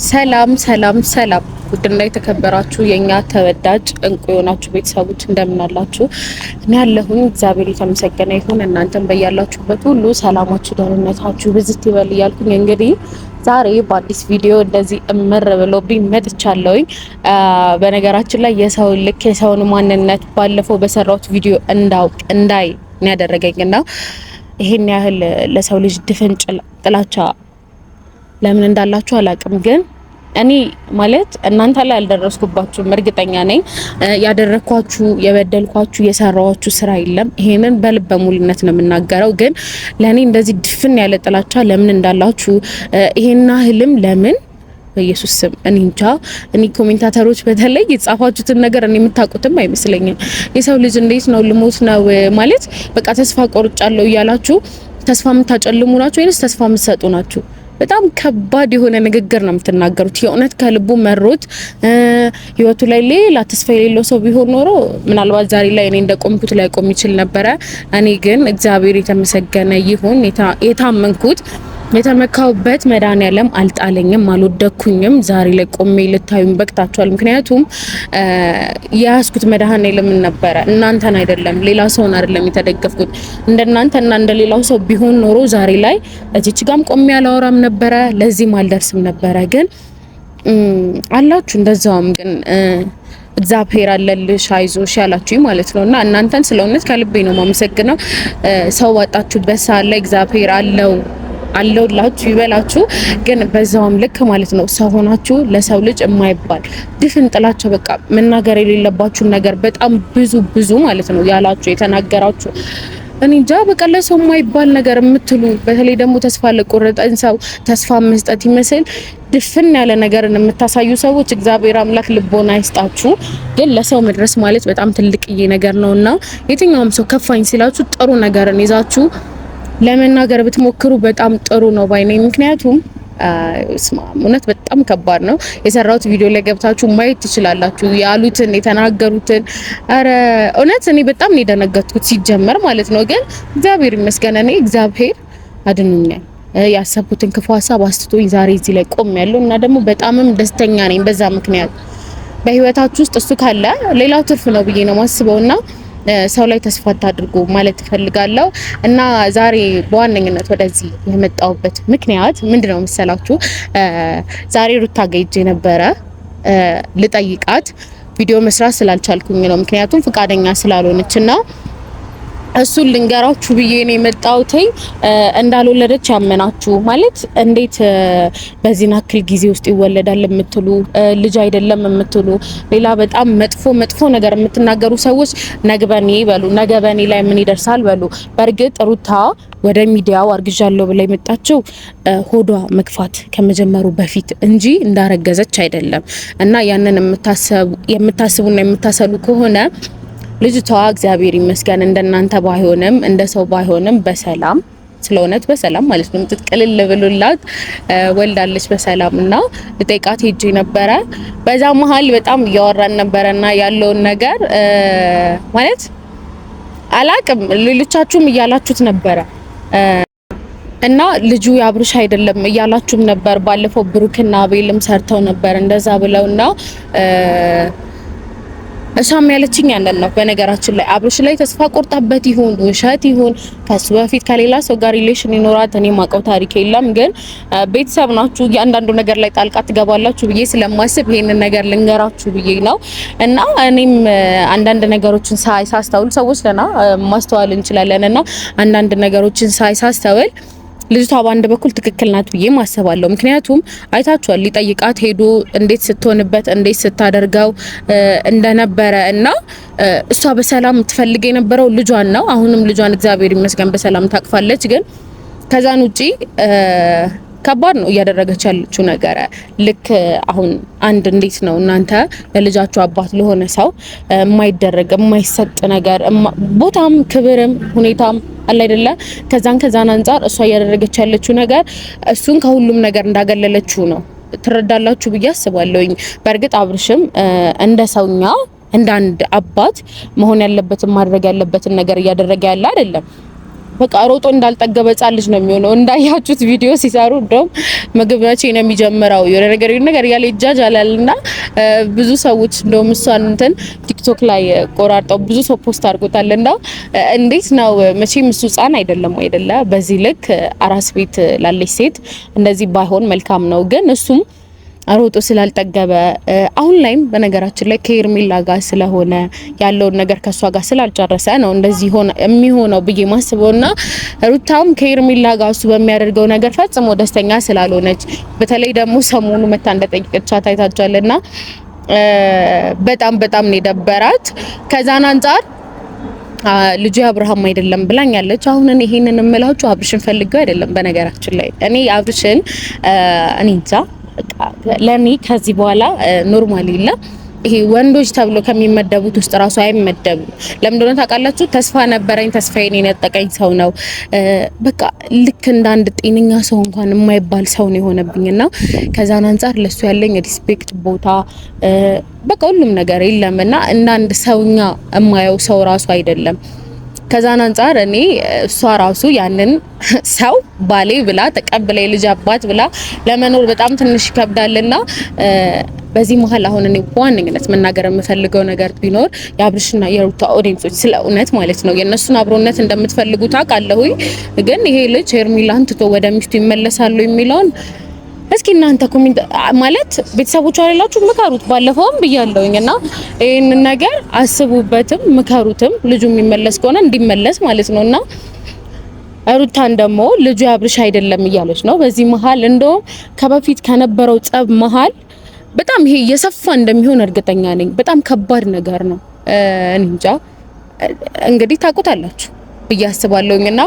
ሰላም ሰላም ሰላም ውድና የተከበራችሁ የኛ ተወዳጅ እንቁ የሆናችሁ ቤተሰቦች እንደምን አላችሁ? እኔ ያለሁኝ እግዚአብሔር የተመሰገነ ይሁን። እናንተም በያላችሁበት ሁሉ ሰላማችሁ ደህንነታችሁ ብዝት ይበል እያልኩኝ እንግዲህ ዛሬ በአዲስ ቪዲዮ እንደዚህ እምር ብሎብኝ መጥቻለሁኝ። በነገራችን ላይ የሰው ልክ የሰውን ማንነት ባለፈው በሰራሁት ቪዲዮ እንዳይ ነው ያደረገኝና ይሄን ያህል ለሰው ልጅ ድፍን ጥላቻ ለምን እንዳላችሁ አላቅም። ግን እኔ ማለት እናንተ ላይ አልደረስኩባችሁም እርግጠኛ ነኝ። ያደረኳችሁ የበደልኳችሁ የሰራዋችሁ ስራ የለም። ይሄንን በልበ ሙሉነት ነው የምናገረው። ግን ለኔ እንደዚህ ድፍን ያለ ጥላቻ ለምን እንዳላችሁ ይሄና ህልም ለምን በኢየሱስ ስም እኔ እንጃ። እኔ ኮሜንታተሮች በተለይ የጻፋችሁትን ነገር እኔ የምታውቁትም አይመስለኝም። የሰው ልጅ እንዴት ነው ልሞት ነው ማለት በቃ ተስፋ ቆርጫለሁ እያላችሁ ተስፋ የምታጨልሙ ናችሁ ወይስ ተስፋ የምትሰጡ ናችሁ? በጣም ከባድ የሆነ ንግግር ነው የምትናገሩት። የእውነት ከልቡ መሮት ህይወቱ ላይ ሌላ ተስፋ የሌለው ሰው ቢሆን ኖሮ ምናልባት ዛሬ ላይ እኔ እንደቆምኩት ላይ ቆም ይችል ነበረ። እኔ ግን እግዚአብሔር የተመሰገነ ይሁን የታመንኩት የተመካውበት መድኃኒዓለም አልጣለኝም፣ አልወደኩኝም። ዛሬ ላይ ቆሜ ልታዩኝ በቅታችኋል። ምክንያቱም የያዝኩት መድኃኒዓለም ነበረ፣ እናንተን አይደለም፣ ሌላ ሰውን አይደለም የተደገፍኩት። እንደናንተና እንደሌላው ሰው ቢሆን ኖሮ ዛሬ ላይ እዚች ጋም ቆሜ አላወራም ነበረ፣ ለዚህም አልደርስም ነበረ። ግን አላችሁ እንደዛውም ግን እግዚአብሔር አለልሽ አይዞሽ ያላችሁኝ ማለት ነውና እናንተን ስለእውነት ከልቤ ነው ማመሰግነው። ሰው ባጣችሁበት ሰዓት ላይ እግዚአብሔር አለውላችሁ ይበላችሁ። ግን በዛውም ልክ ማለት ነው ሰው ሆናችሁ ለሰው ልጅ የማይባል ድፍን ጥላቸው በቃ መናገር የሌለባችሁን ነገር በጣም ብዙ ማለት ነው ያላችሁ የተናገራችሁ እኔ እንጃ በቃ ለሰው የማይባል ነገር የምትሉ በተለይ ደግሞ ተስፋ ለቆረጠን ሰው ተስፋ መስጠት ይመስል ድፍን ያለ ነገርን የምታሳዩ ሰዎች እግዚአብሔር አምላክ ልቦና ይስጣችሁ። ግን ለሰው መድረስ ማለት በጣም ትልቅዬ ነገር ነውና የትኛውም ሰው ከፋኝ ሲላችሁ ጥሩ ነገርን ይዛችሁ ለመናገር ብትሞክሩ በጣም ጥሩ ነው ባይነኝ። ምክንያቱም እውነት በጣም ከባድ ነው። የሰራሁት ቪዲዮ ላይ ገብታችሁ ማየት ትችላላችሁ፣ ያሉትን የተናገሩትን። አረ እውነት እኔ በጣም ነው የደነገጥኩት ሲጀመር ማለት ነው። ግን እግዚአብሔር ይመስገን እኔ እግዚአብሔር አድኖኛል። ያሰብኩትን ክፉ ሀሳብ አስትቶኝ ዛሬ እዚህ ላይ ቆሜያለሁ እና ደግሞ በጣምም ደስተኛ ነኝ በዛ ምክንያት። በህይወታችሁ ውስጥ እሱ ካለ ሌላው ትርፍ ነው ብዬ ነው ማስበውና ሰው ላይ ተስፋ አታድርጉ ማለት እፈልጋለሁ። እና ዛሬ በዋነኝነት ወደዚህ የመጣሁበት ምክንያት ምንድነው መሰላችሁ? ዛሬ ሩታ ጋር ሄጄ ነበረ ልጠይቃት። ቪዲዮ መስራት ስላልቻልኩኝ ነው፣ ምክንያቱም ፍቃደኛ ስላልሆነችና እሱን ልንገራችሁ ብዬ ነው የመጣሁት። እንዳልወለደች ያመናችሁ ማለት እንዴት በዚህ ናክል ጊዜ ውስጥ ይወለዳል የምትሉ ልጅ አይደለም የምትሉ ሌላ በጣም መጥፎ ነገር የምትናገሩ ሰዎች ነግበኔ በሉ፣ ነገበኔ ላይ ምን ይደርሳል በሉ። በእርግጥ ሩታ ወደ ሚዲያው አርግዣለሁ ብላ የመጣችው ሆዷ መግፋት ከመጀመሩ በፊት እንጂ እንዳረገዘች አይደለም። እና ያንን የምታስቡና የምታሰሉ ከሆነ ልጅቷ እግዚአብሔር ይመስገን እንደናንተ ባይሆንም እንደ ሰው ባይሆንም በሰላም ስለሆነት በሰላም ማለት ነው ምትጥቅልል ብሎላት ወልዳለች በሰላም። እና ልጠይቃት ሄጄ ነበረ። በዛ መሀል በጣም እያወራን ነበረና ያለውን ነገር ማለት አላቅም ሌሎቻችሁም እያላችሁት ነበረ እና ልጁ ያብርሽ አይደለም እያላችሁም ነበር። ባለፈው ብሩክና አቤልም ሰርተው ነበር እንደዛ ብለውና እሷም ያለችኝ ያንን ነው። በነገራችን ላይ አብርሽ ላይ ተስፋ ቆርጣበት ይሁን ውሸት ይሁን ከሱ በፊት ከሌላ ሰው ጋር ሪሌሽን ይኖራት እኔ ማቀው ታሪክ የለም። ግን ቤተሰብ ናችሁ፣ እያንዳንዱ ነገር ላይ ጣልቃ ትገባላችሁ ብዬ ስለማስብ ይሄንን ነገር ልንገራችሁ ብዬ ነው። እና እኔም አንዳንድ ነገሮችን ሳስተውል ሰዎች ለና ማስተዋል እንችላለን እና አንዳንድ ነገሮችን ሳስተውል ልጅቷ በአንድ በኩል ትክክል ናት ብዬ ማሰባለሁ። ምክንያቱም አይታችኋል ሊጠይቃት ሄዶ እንዴት ስትሆንበት እንዴት ስታደርገው እንደነበረ እና እሷ በሰላም ትፈልግ የነበረው ልጇን ነው። አሁንም ልጇን እግዚአብሔር ይመስገን በሰላም ታቅፋለች። ግን ከዛን ውጪ ከባድ ነው እያደረገች ያለችው ነገር። ልክ አሁን አንድ እንዴት ነው እናንተ ለልጃችሁ አባት ለሆነ ሰው የማይደረግ የማይሰጥ ነገር ቦታም ክብርም ሁኔታም አለ አይደለ? ከዛን አንፃር እሷ እያደረገች ያለችው ነገር እሱን ከሁሉም ነገር እንዳገለለችው ነው። ትረዳላችሁ ብዬ አስባለሁኝ። በእርግጥ አብርሽም እንደ ሰውኛ እንደ አንድ አባት መሆን ያለበትን ማድረግ ያለበትን ነገር እያደረገ ያለ አይደለም። በቃ ሮጦ እንዳልጠገበ ሕፃን ልጅ ነው የሚሆነው። እንዳያችሁት ቪዲዮ ሲሰሩ እንደውም ምግብ መቼ ነው የሚጀምረው የሆነ ነገር ያለ ይጃጃላልና ብዙ ሰዎች እንደውም እሷን እንትን ቲክቶክ ላይ ቆራርጠው ብዙ ሰው ፖስት አድርጎታልና እንዴት ነው መቼም እሱ ሕፃን አይደለም አይደለ? በዚህ ልክ አራስ ቤት ላለች ሴት እንደዚህ ባይሆን መልካም ነው። ግን እሱም ሮጦ ስላልጠገበ አሁን ላይም በነገራችን ላይ ከሄርሜላ ጋር ስለሆነ ያለውን ነገር ከሷ ጋር ስላልጨረሰ ነው እንደዚህ ሆነ የሚሆነው ብዬ ማስበውና ሩታም ከሄርሜላ ጋር እሱ በሚያደርገው ነገር ፈጽሞ ደስተኛ ስላልሆነች በተለይ ደግሞ ሰሞኑ መታ እንደጠየቀቻት አይታችኋልና በጣም ነው የደበራት። ከዛን አንፃር ልጅ አብርሃም አይደለም ብላኛለች። አሁን እኔ ይሄንን እምላችሁ አብርሽን ፈልገው አይደለም። በነገራችን ላይ እኔ አብርሽን እኔ እንጃ ለኔ ከዚህ በኋላ ኖርማል የለም። ይሄ ወንዶች ተብሎ ከሚመደቡት ውስጥ ራሱ አይመደብም። ለምን እንደሆነ ታውቃላችሁ? ተስፋ ነበረኝ፣ ተስፋዬን የነጠቀኝ ሰው ነው። በቃ ልክ እንደ አንድ ጤነኛ ሰው እንኳን የማይባል ሰው ነው የሆነብኝና ከዛን አንፃር ለሱ ያለኝ ሪስፔክት ቦታ በቃ ሁሉም ነገር የለምና እንደ አንድ ሰውኛ የማየው ሰው ራሱ አይደለም። ከዛን አንፃር እኔ እሷ ራሱ ያንን ሰው ባሌ ብላ ተቀብላ የልጅ አባት ብላ ለመኖር በጣም ትንሽ ይከብዳልና በዚህ መሀል አሁን እኔ በዋነኝነት መናገር የምፈልገው ነገር ቢኖር የአብርሽና የሩታ ኦዲየንሶች ስለ እውነት ማለት ነው የነሱን አብሮነት እንደምትፈልጉት አውቃለሁ። ግን ይሄ ልጅ ሄርሜላን ትቶ ወደ ሚስቱ ይመለሳሉ የሚለውን እስኪ እናንተ ኮሜንት ማለት ቤተሰቦች አላላችሁ ምከሩት። ባለፈውም ብያለሁኝና ይሄን ነገር አስቡበትም ምከሩትም። ልጁ የሚመለስ ከሆነ እንዲመለስ ማለት ነውና ሩታን ደግሞ ልጁ አብርሽ አይደለም እያለች ነው። በዚህ መሀል እንደውም ከበፊት ከነበረው ጸብ መሀል በጣም ይሄ የሰፋ እንደሚሆን እርግጠኛ ነኝ። በጣም ከባድ ነገር ነው። እንጃ እንግዲህ ታውቁታላችሁ ብዬ አስባለሁኝና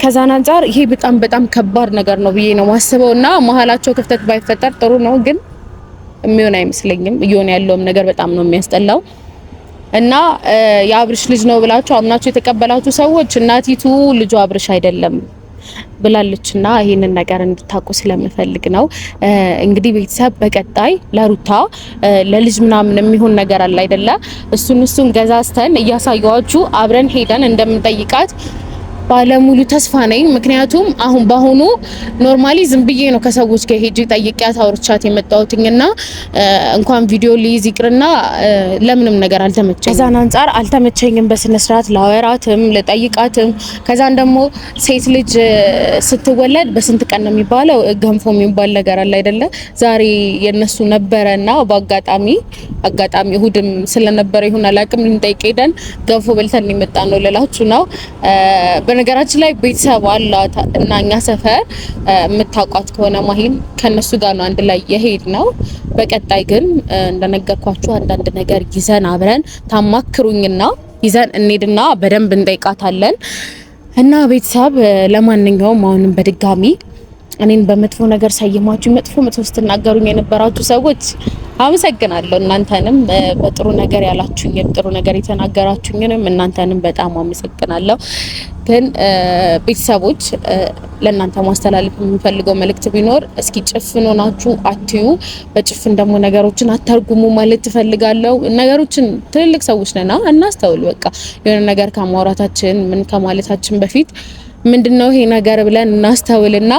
ከዛን አንፃር ይሄ በጣም ከባድ ነገር ነው ብዬ ነው ማስበውና መሀላቸው ክፍተት ባይፈጠር ጥሩ ነው። ግን የሚሆን አይመስለኝም። እየሆነ ያለውም ነገር በጣም ነው የሚያስጠላው። እና የአብርሽ ልጅ ነው ብላችሁ አምናችሁ የተቀበላችሁ ሰዎች እናቲቱ ልጁ አብርሽ አይደለም ብላለችና ይሄንን ነገር እንድታቁ ስለምፈልግ ነው። እንግዲህ ቤተሰብ በቀጣይ ለሩታ ለልጅ ምናምን የሚሆን ነገር አለ አይደለ? እሱን ገዛዝተን እያሳየዋችሁ አብረን ሄደን እንደምንጠይቃት ባለሙሉ ተስፋ ነኝ። ምክንያቱም አሁን ባሁኑ ኖርማሊ ዝም ብዬ ነው ከሰዎች ጋር ሄጄ ጠይቂያት አውርቻት የመጣሁትኝና እንኳን ቪዲዮ ሊይዝ ይቅርና ለምንም ነገር አልተመቸኝም። ከዛን አንፃር አልተመቸኝም። በስነ ስርዓት ላወራትም ለጠይቃትም። ከዛን ደግሞ ሴት ልጅ ስትወለድ በስንት ቀን ነው የሚባለው ገንፎ የሚባል ነገር አለ አይደለ? ዛሬ የነሱ ነበረና በአጋጣሚ እሁድም ስለነበረ ይሁን አላውቅም ልንጠይቅ ሄደን ገንፎ በልተን የመጣ ነው ልላችሁ ነው። በነገራችን ላይ ቤተሰብ አላት እና እኛ ሰፈር የምታውቋት ከሆነ ማሂን ከነሱ ጋር ነው አንድ ላይ የሄድ ነው። በቀጣይ ግን እንደነገርኳችሁ አንዳንድ ነገር ይዘን አብረን ታማክሩኝና ይዘን እንሄድና በደንብ እንጠይቃታለን። እና ቤተሰብ ለማንኛውም አሁንም በድጋሚ እኔን በመጥፎ ነገር ሳይማችሁ መጥፎ ስትናገሩኝ የነበራችሁ ሰዎች አመሰግናለሁ። እናንተንም በጥሩ ነገር ያላችሁኝም ጥሩ ነገር የተናገራችሁኝንም እናንተንም በጣም አመሰግናለሁ። ግን ቤተሰቦች ለእናንተ ማስተላለፍ የምፈልገው መልእክት ቢኖር እስኪ ጭፍን ሆናችሁ አትዩ፣ በጭፍን ደግሞ ነገሮችን አተርጉሙ ማለት ትፈልጋለሁ። ነገሮችን ትልልቅ ሰዎች ነና እናስተውል። በቃ የሆነ ነገር ከማውራታችን ምን ከማለታችን በፊት ምንድነው ይሄ ነገር ብለን እናስተውልና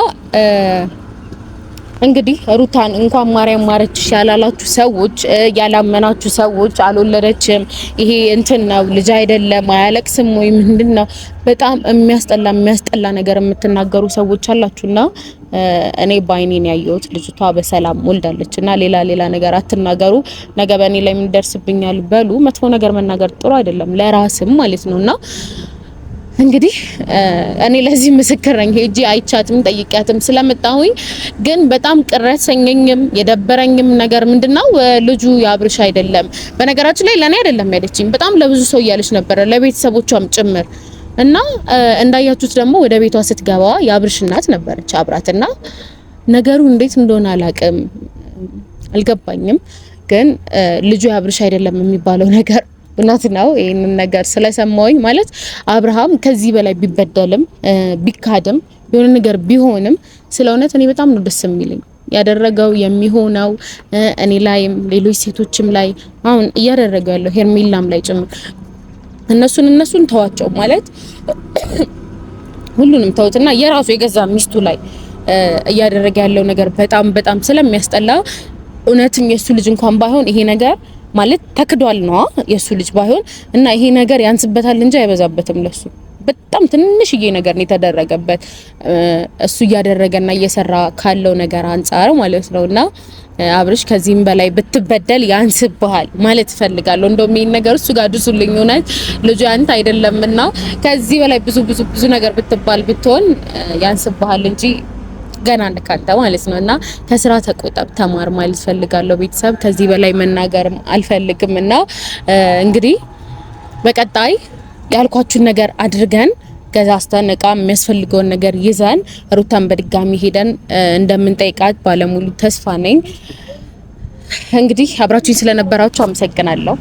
እንግዲህ ሩታን እንኳን ማርያም ማረችሽ ያላላችሁ ሰዎች ያላመናችሁ ሰዎች አልወለደችም ይሄ እንትን ነው ልጅ አይደለም አያለቅስም ወይ ምንድነው በጣም የሚያስጠላ ነገር የምትናገሩ ሰዎች አላችሁና እኔ ባይኔን ያየሁት ልጅቷ በሰላም ወልዳለችና ሌላ ነገር አትናገሩ። ነገ በእኔ ላይ ምን ደርስብኛል በሉ። መጥፎ ነገር መናገር ጥሩ አይደለም ለራስም ማለት ነውና እንግዲህ እኔ ለዚህ ምስክር ነኝ። ሄጂ አይቻትም ጠይቂያትም ስለመጣሁኝ ግን በጣም ቅረሰኝም የደበረኝም ነገር ምንድነው ልጁ ያብርሽ አይደለም። በነገራችን ላይ ለኔ አይደለም ያለችኝ በጣም ለብዙ ሰው እያለች ነበር ለቤተሰቦቿም ጭምር እና እንዳያችሁት ደግሞ ወደ ቤቷ ስትገባ ያብርሽ እናት ነበረች አብራትና ነገሩ እንዴት እንደሆነ አላቅም አልገባኝም። ግን ልጁ ያብርሽ አይደለም የሚባለው ነገር እውነት ነው። ይሄንን ነገር ስለሰማውኝ ማለት አብርሃም ከዚህ በላይ ቢበደልም ቢካድም የሆነ ነገር ቢሆንም ስለ እውነት እኔ በጣም ነው ደስ የሚለኝ ያደረገው የሚሆነው እኔ ላይም ሌሎች ሴቶችም ላይ አሁን እያደረገው ያለው ሄርሜላም ላይ ጭምር እነሱን ተዋቸው ማለት ሁሉንም ተውትና የራሱ የገዛ ሚስቱ ላይ እያደረገ ያለው ነገር በጣም ስለሚያስጠላ እውነትም የሱ ልጅ እንኳን ባይሆን ይሄ ነገር ማለት ተክዷል ነው የሱ ልጅ ባይሆን እና ይሄ ነገር ያንስበታል እንጂ አይበዛበትም ለሱ በጣም ትንሽዬ ነገር ነው የተደረገበት እሱ እያደረገና እየሰራ ካለው ነገር አንፃር ማለት ነውና አብርሽ ከዚህም በላይ ብትበደል ያንስብሃል ማለት ፈልጋለሁ እንደውም ይሄን ነገር እሱ ጋር ድሱልኝ ሆነች ልጅ አንተ አይደለምና ከዚህ በላይ ብዙ ነገር ብትባል ብትሆን ያንስብሃል እንጂ ገና እንደካንተ ማለት ነውና ከስራ ተቆጠብ ተማር ማለት ፈልጋለሁ ቤተሰብ ከዚህ በላይ መናገርም አልፈልግምና እንግዲህ በቀጣይ ያልኳችሁን ነገር አድርገን ገዛስተን እቃ የሚያስፈልገውን ነገር ይዘን ሩታን በድጋሚ ሄደን እንደምንጠይቃት ባለሙሉ ተስፋ ነኝ እንግዲህ አብራችሁኝ ስለነበራችሁ አመሰግናለሁ